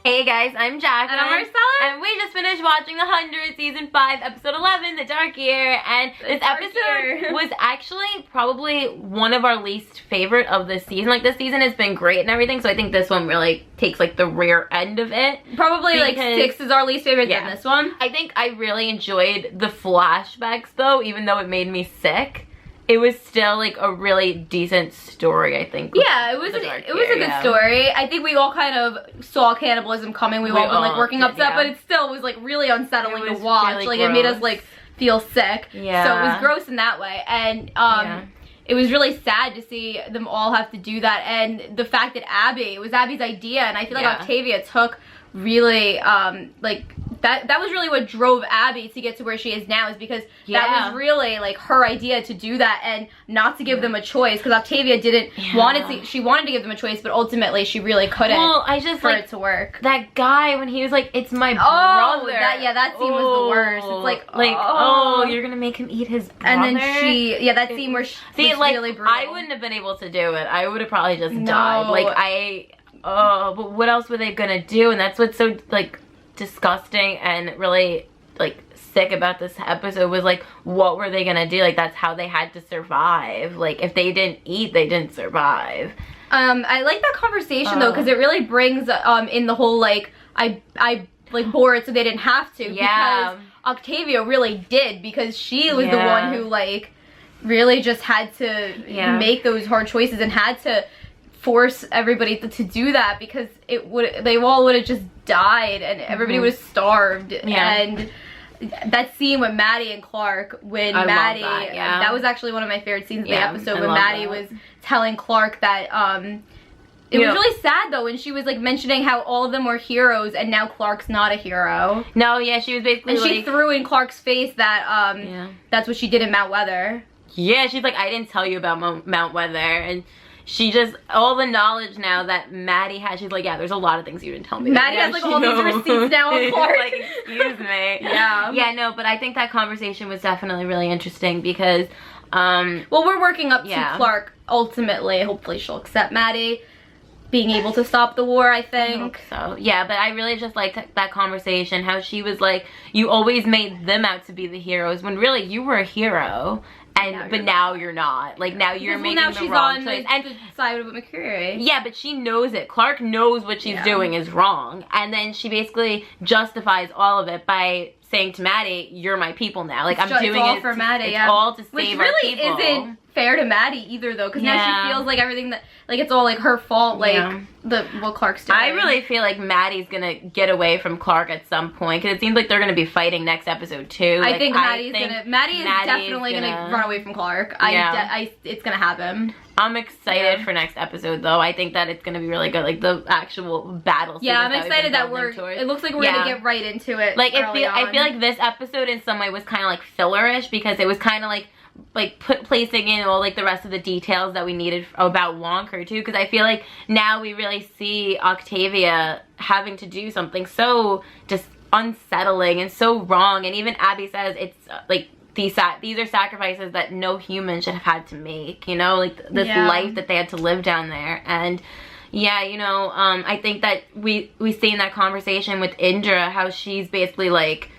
Hey guys, I'm Jacqueline. And I'm Marcella. And we just finished watching The 100, Season 5, Episode 11, The Dark Year. And this episode was actually probably one of our least favorite of this season. Like, this season has been great and everything, so I think this one really takes, like, the rear end of it. Probably, like, 6 is our least favorite than this one. I think I really enjoyed the flashbacks, though, even though it made me sick. It was still like a really decent story, I think. Yeah, it was a good story. I think we all kind of saw cannibalism coming. We all been like working up to that, but it still was like really unsettling to watch. Really like gross. It made us like feel sick. Yeah. So it was gross in that way. And it was really sad to see them all have to do that. And the fact that it was Abby's idea, and I feel like Octavia took really like that was really what drove Abby to get to where she is now, is because that was really like her idea to do that and not to give them a choice, because Octavia didn't she wanted to give them a choice, but ultimately she really couldn't for it to work. That guy, when he was like, it's my brother. That scene was the worst. It's like you're gonna make him eat his brother? And then that scene where she was really brutal. I wouldn't have been able to do it. I would have probably just died. Like but what else were they gonna do? And that's what's so like disgusting and really like sick about this episode, was like, what were they gonna do? Like, that's how they had to survive. Like, if they didn't eat, they didn't survive. I like that conversation though, because it really brings in the whole like I like bore it so they didn't have to, because Octavia really did, because she was the one who like really just had to make those hard choices and had to force everybody to do that, because they all would have just died and everybody would have starved. And that scene with Maddie and Clark, when that was actually one of my favorite scenes of the episode, when Maddie was telling Clark that it was really sad though, when she was like mentioning how all of them were heroes and now Clark's not a hero. No, she was basically, and she threw in Clark's face that that's what she did in Mount Weather. Yeah, she's like, I didn't tell you about Mount Weather. And she just, all the knowledge now that Maddie has, she's like, yeah, there's a lot of things you didn't tell me. Maddie has like all these receipts now on Clark. Like, excuse me. Yeah, no, but I think that conversation was definitely really interesting, because well, we're working up to Clark ultimately. Hopefully she'll accept Maddie being able to stop the war, I think. I hope so. Yeah, but I really just liked that conversation, how she was like, you always made them out to be the heroes, when really you were a hero. But now you're not. Like, now you're making the wrong choice. And side with McCreary. Yeah, but she knows it. Clark knows what she's doing is wrong. And then she basically justifies all of it by saying to Maddie, you're my people now. Like, I'm doing it for Maddie, it's all to save our people. Which really isn't fair to Maddie either, though, because now she feels like everything that, like, it's all like her fault, like what Clark's doing. I really feel like Maddie's gonna get away from Clark at some point, because it seems like they're gonna be fighting next episode too. I think Maddie is definitely gonna run away from Clark. It's gonna happen. I'm excited for next episode though. I think that it's gonna be really good, like the actual battle. Yeah, I'm excited that it looks like we're gonna get right into it. Like, I feel like this episode in some way was kind of like fillerish, because it was kind of like placing in all like the rest of the details that we needed about Wonker too, because I feel like now we really see Octavia having to do something so just unsettling and so wrong. And even Abby says it's like these are sacrifices that no human should have had to make, you know, like this life that they had to live down there. And I think that we see in that conversation with Indra how she's basically like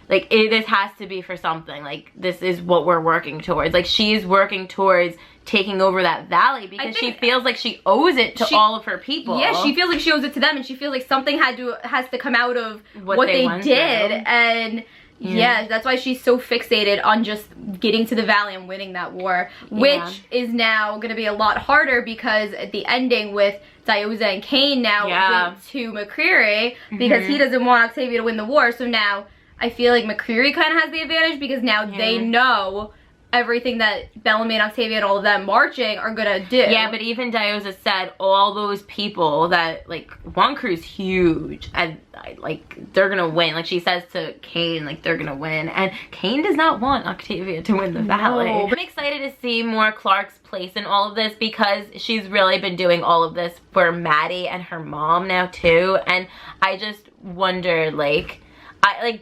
this has to be for something. Like, this is what we're working towards. Like, she's working towards taking over that valley, because she feels like she owes it to all of her people. Yeah, she feels like she owes it to them, and she feels like something has to come out of what they did. And that's why she's so fixated on just getting to the valley and winning that war, which is now going to be a lot harder, because at the ending with Diyoza and Kane now went to McCreary, because he doesn't want Octavia to win the war. So now I feel like McCreary kind of has the advantage, because now they know everything that Bellamy and Octavia and all of them marching are gonna do. Yeah, but even Diyoza said all those people that, like, Wonker's huge, and like, they're gonna win. Like, she says to Kane, like, they're gonna win, and Kane does not want Octavia to win the valley. I'm excited to see more Clark's place in all of this, because she's really been doing all of this for Maddie and her mom now too, and I just wonder, like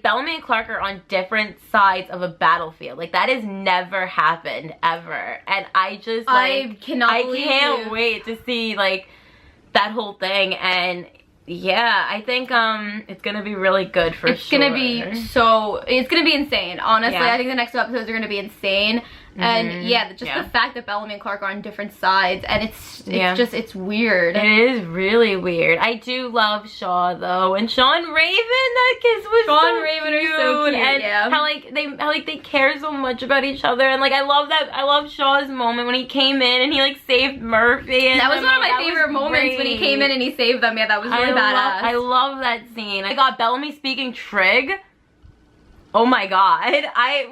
Bellamy and Clark are on different sides of a battlefield. Like, that has never happened ever, and I just like I can't wait to see like that whole thing. And yeah, I think it's gonna be really good for sure. It's gonna be insane. Honestly, Yeah. I think the next 2 episodes are gonna be insane. And yeah, just the fact that Bellamy and Clark are on different sides, and it's weird. It is really weird. I do love Shaw though, and Shaw and Raven. That kiss was Shaw and Raven are so cute, and yeah. how they care so much about each other, and like I love Shaw's moment when he came in and he like saved Murphy. And that was one of my favorite moments when he came in and he saved them. Yeah, that was really badass. I love that scene. I got Bellamy speaking Trig. Oh my god.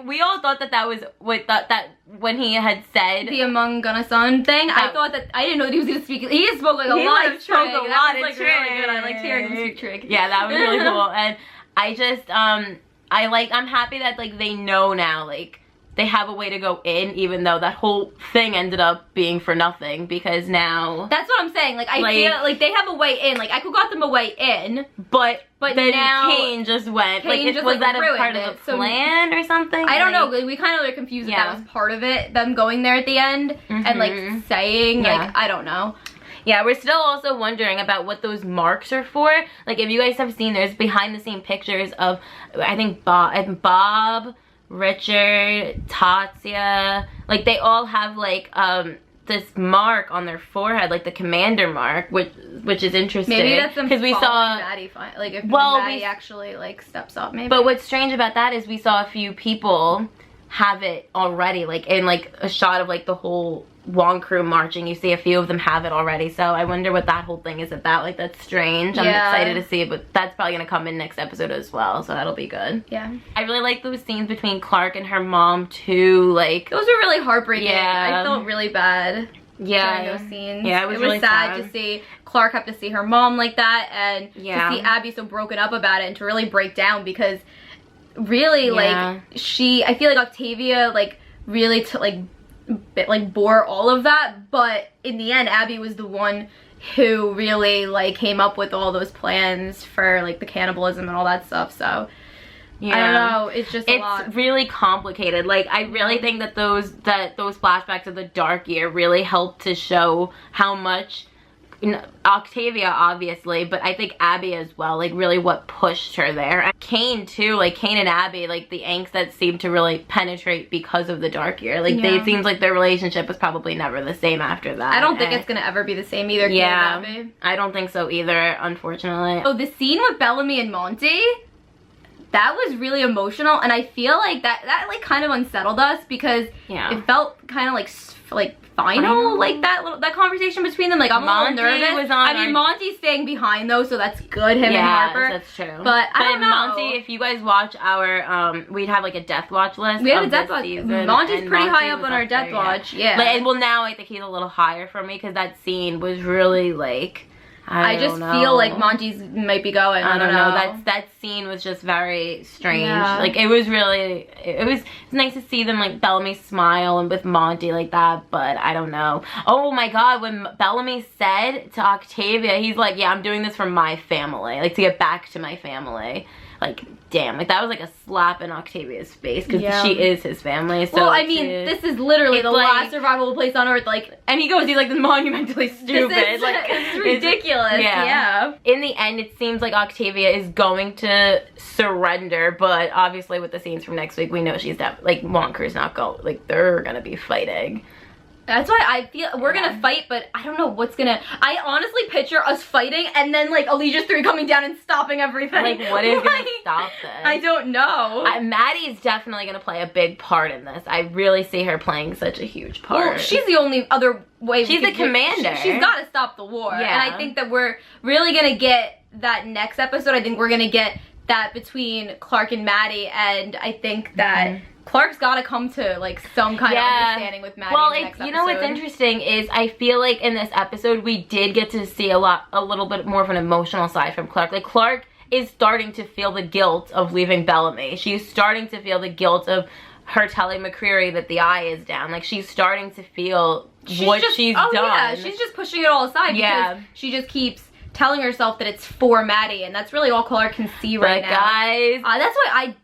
We all thought that was that when he had said the Among Gunnason thing, I thought that I didn't know that he was gonna speak. He spoke like a lot of Trig. A lot of like Trig. Really good. I liked hearing him speak Trig. Yeah, that was really cool. And I just I'm happy that like they know now, like they have a way to go in, even though that whole thing ended up being for nothing, because now that's what I'm saying. Like I feel like they have a way in. Like I could got them a way in, but then now Kane just went. Kane just, was that a ruined part of the plan or something? I don't know. We kind of were confused if that was part of it. Them going there at the end and like saying like I don't know. Yeah, we're still also wondering about what those marks are for. Like if you guys have seen, there's behind the scene pictures of I think Bob, Richard, Tatsia, like they all have like this mark on their forehead, like the commander mark, which is interesting. Maybe that's them because we saw Maddie like if Maddie actually like steps up, maybe. But what's strange about that is we saw a few people have it already, like in like a shot of like the whole Wong crew marching. You see a few of them have it already, so I wonder what that whole thing is about. Like that's strange. I'm excited to see it, but that's probably gonna come in next episode as well, so that'll be good. Yeah, I really like those scenes between Clark and her mom too. Like those were really heartbreaking. Yeah, I felt really bad during those scenes. Yeah, it was really sad to see Clark have to see her mom like that, and to see Abby so broken up about it, and to really break down, because really like I feel like Octavia like really bore all of that, but in the end Abby was the one who really like came up with all those plans for like the cannibalism and all that stuff. So I don't know, it's just a lot. It's really complicated. Like I really think that those flashbacks of the dark year really helped to show how much Octavia obviously, but I think Abby as well, like really what pushed her there. And Kane too, like Kane and Abby, like the angst that seemed to really penetrate because of the dark year. Like it seems like their relationship was probably never the same after that. I don't think it's gonna ever be the same either. Yeah, Kane and Abby. I don't think so either, unfortunately. Oh, the scene with Bellamy and Monty, that was really emotional, and I feel like that like kind of unsettled us, because it felt kind of like final, like that conversation between them. Like I'm a little nervous. I mean, Monty's staying behind though, so that's good. Him and Harper. That's true. But I don't know. Monty, if you guys watch our we'd have like a death watch list. We have a death watch. Monty's pretty high up on our death watch. Yeah. Like, well, now I think he's a little higher for me, because that scene was really like. I just feel like Monty's might be going. I don't know. That scene was just very strange. Yeah. Like it was really, it's nice to see them like Bellamy smile and with Monty like that, but I don't know. Oh my god, when Bellamy said to Octavia, he's like, yeah, I'm doing this for my family, like to get back to my family. Like, damn, like that was like a slap in Octavia's face, because she is his family. So well, I mean, this is literally the last survivable place on Earth. Like, and he goes, he's like, this is monumentally stupid. It's ridiculous. Yeah. In the end, it seems like Octavia is going to surrender, but obviously with the scenes from next week, we know she's like Wonker's not going. Like they're gonna be fighting. That's why I feel we're gonna fight, but I don't know what's gonna. I honestly picture us fighting and then like Alicia's 3 coming down and stopping everything. Like what is gonna stop this? I don't know. Maddie is definitely gonna play a big part in this. I really see her playing such a huge part. Well, she's the only other way. She's the commander. She's got to stop the war. Yeah. And I think that we're really gonna get that next episode. I think we're gonna get that between Clark and Maddie, and I think that. Clark's got to come to like some kind of understanding with Maddie. Well, in the next episode. You know what's interesting is I feel like in this episode we did get to see a little bit more of an emotional side from Clark. Like Clark is starting to feel the guilt of leaving Bellamy. She's starting to feel the guilt of her telling McCreary that the eye is down. Like she's starting to feel what she's done. Yeah, she's just pushing it all aside because she just keeps telling herself that it's for Maddie, and that's really all Clark can see right now. Guys, that's why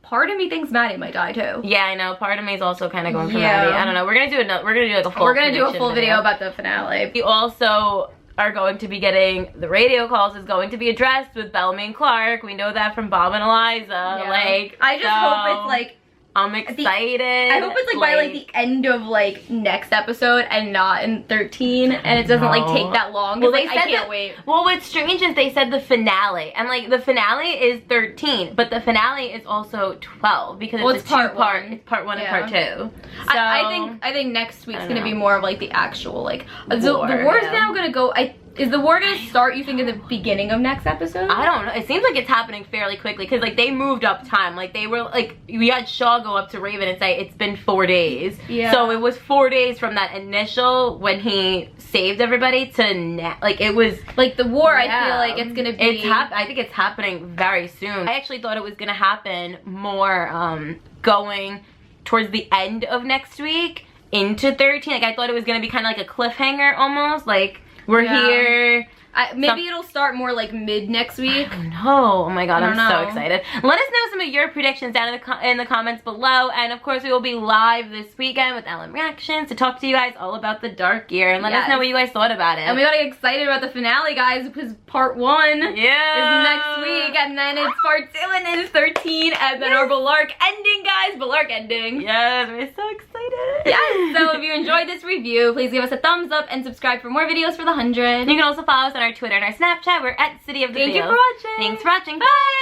part of me thinks Maddie might die too. Yeah, I know. Part of me is also kind of going for Maddie. I don't know. We're gonna do like a full. We're gonna do a full video about the finale. We also are going to be getting, the radio calls is going to be addressed with Bellamy and Clark. We know that from Bob and Eliza. Yeah. Like, I just hope it's like, I'm excited. I hope it's like by like the end of like next episode and not in 13, and it doesn't like take that long. Well, like, I can't wait. Well, what's strange is they said the finale, and like the finale is 13, but the finale is also 12 because it's part one. It's part 1 and part 2. So I think next week's gonna be more of like the actual like the war's now gonna go. Is the war gonna start, you think, in the beginning of next episode? I don't know. It seems like it's happening fairly quickly because, like, they moved up time. Like, they were, like, we had Shaw go up to Raven and say, it's been 4 days. Yeah. So it was 4 days from that initial, when he saved everybody, to now. Like, it was... Like, the war, I feel like it's gonna be... I think it's happening very soon. I actually thought it was gonna happen more, going towards the end of next week into 13. Like, I thought it was gonna be kind of like a cliffhanger, almost. Like... We're here. Maybe it'll start more like mid next week. I don't know. Oh my god, I'm so excited. Let us know some of your predictions down in the comments below. And of course, we will be live this weekend with Ellen Reactions to talk to you guys all about the Dark Year. And let us know what you guys thought about it. And we gotta get excited about the finale, guys, because part 1 is next week. And then it's part 2, and then it's 13. And then our Balark ending, guys. Balark ending. Yes, we're so excited. Yes. So if you enjoyed this review, please give us a thumbs up and subscribe for more videos for the 100. You can also follow us on our Twitter and our Snapchat. We're at City of the Feels. Thank you for watching. Thanks for watching. Bye.